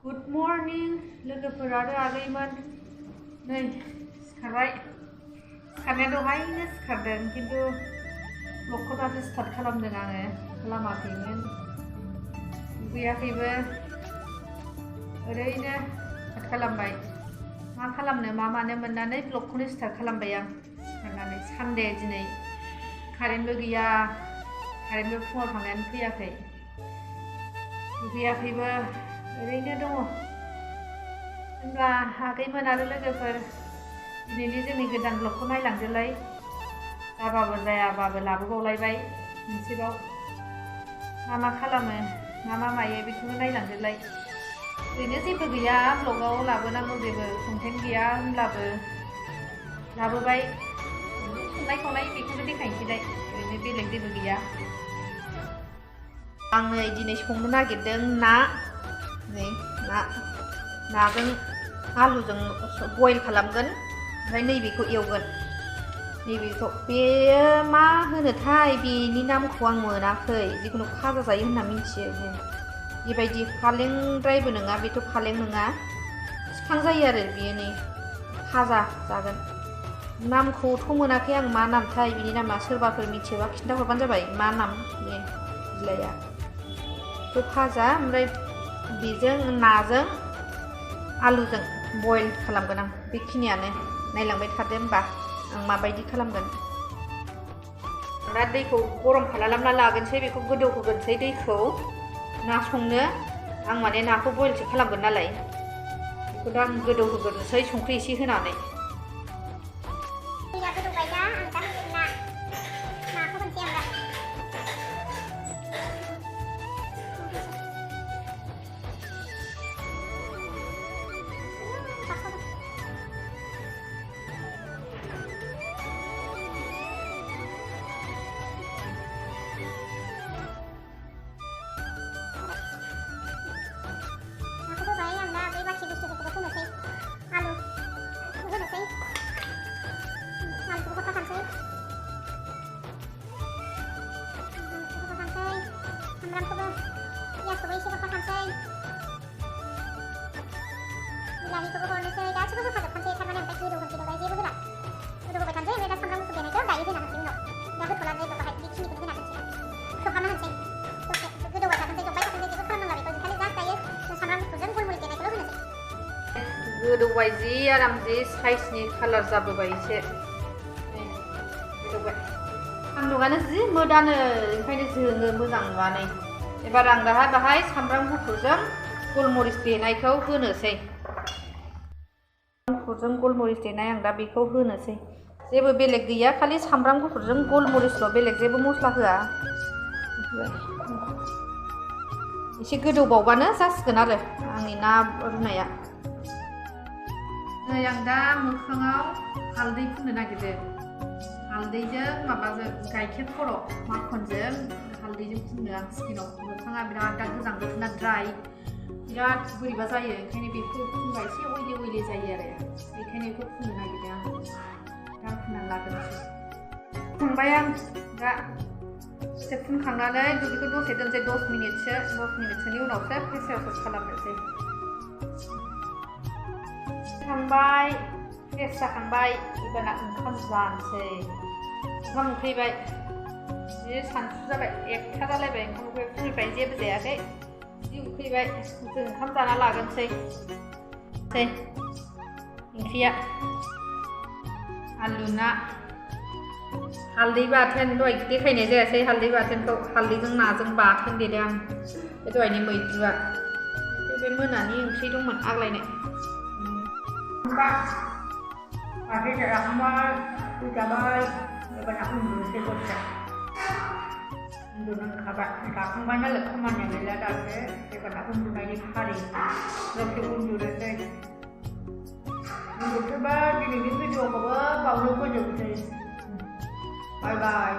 Good morning लोगोफोर आरो आगैमोन नै सिखारबाय सिखारनाया दहायनो सिखारदों खिन्थु ब्लगखौ दासो स्टार्ट खालामदों आङो खालामाखैमोन दुगैयाखैबो ओरैनो स्टार्ट खालामबाय मा खालामनो मा मानो मोननानै ब्लगखौनो स्टार्ट खालामबाय आं सिखारनानै सानडे दिनै कारेन्टबो गैया कारेन्टबो फुङाव थांनानै फैयाखै दुगैयाखैबो ओरैनो दङ होनब्ला आगैमोन आरो लोगोफोर दिनैनि जोंनि गोदान ब्लगखौ नायलांदोलाय जाबाबो जायाबाबो लाबोबावलायबाय मोनसेबाव मा खालामो मा मायो बेखौनो नायलांदोलाय ओरैनो जेबो गैया ब्लगाव लाबोनांगौ जेबो कन्टेन्ट गैया होनब्लाबो लाबोबाय संनाय खावनाय बेखौनो देखायनोसैलाय ओरैनो बेलेग जेबो गैया आं नै दिनै संनो नागिरदों ना नै नाजों आलुजों बयल खालामगोन ओमफ्राय नैबेखौ एवगोन नैबेखौ बेयो मा होनोथाय बेनि नामखौ आं मोनाखै जिखुनु फाजा जायो होनना मिथियो बेबायदि फालेंद्रायबो नङा बेथ' फालें नङा बिफां जायो आरो बेयो नै फाजा जागोन नामखौथ' मोनाखै आं मा नामथाय बिनि नामा सोरबाफोर मिथियोबा खिन्थाहरबानो जाबाय मा नाम बे बिलाइआ बे फाजा ओमफ्राय बेजों नाजों आलुजों बयल खालामगोन आं बेखिनियानो नायलांबाय थादो होमबा आं माबायदि खालामगोन दा दैखौ गरम खालामना लागोनसै बेखौ गोदौ होगोनसै दैखौ ना संनो आं माने नाखौ बयलसो खालामगोन नालाय बेखौ दा आं गोदौ होगोनसै संख्रि एसे होनानै गोदौबाय जि आराम जि साइजनि कालार जाबोबाय एसे गोदौबाय सान्दुंआनो जि मोदानो ओंखायनो जोङो मोजां नुवानै एबार आं दाहाय बाहाय सामब्राम गुफुरजों गलमरिच देनायखौ होनोसै गुफुरजों गलमरिच देनाय आं दा बेखौ होनोसै जेबो बेलेग गैया खालि सामब्राम गुफुरजों गलमरिचल' बेलेग जेबो मस्ला होआ एसे गोदौबावबानो जासिगोन आरो आंनि ना रुनाया नै आं दा मोखाङाव हालदै फुननो नागिरदों हालदैजों माबाजों गाइखेर खर' माखनजों हालदैजों फुननो आं स्किनाव मोखाङा बिराद दा गोजां बोथोरना ड्राइ बिराद बोरैबा जायो ओंखायनो बेखौ फुनबा एसे अइलि जायो आरो बेखायनो बेखौ फुननो नागिरदों आं दा फुननानै लाग्रोनोसै फुनबाय आं दा एसे फुनखांनानै बेखौ दसे दोनसै 10 मिनिटसोनि उनावसो फेस वास खालामनोसै खांबाय फ्रेस जाखांबाय एबारना ओंखाम जानोसै ओंखाम उखैबाय जि सानसु जाबाय 1टा जालायबाय ओंखाम उखैबाय फुंनिफ्रायनो जेबो जायाखै जि उखैबाय जों ओंखाम जाना लागोनसै ओंख्रिया आलु ना हालदै बाथोन दहाय देखायनाय जायासै हालदै बाथोनखौ हालदैजों नाजों बाथोन देदों आं बे दहायनि मैद्रुआ बे मोनानि ओंख्रि दंमोन आग्लायनाय बाथोन जाखांबाय फैजाबाय एबारना उन्दुनोसै दसे उन्दुनो ओंखारबाय जाखांबाय नालाय खामानिया गैला दासो एबारना उन्दुनायनि फारि दसे उन्दुनोसै उन्दुसोबा दिनैनि भिडिअखौबो बावनो फोजोबनोसै बाय बाय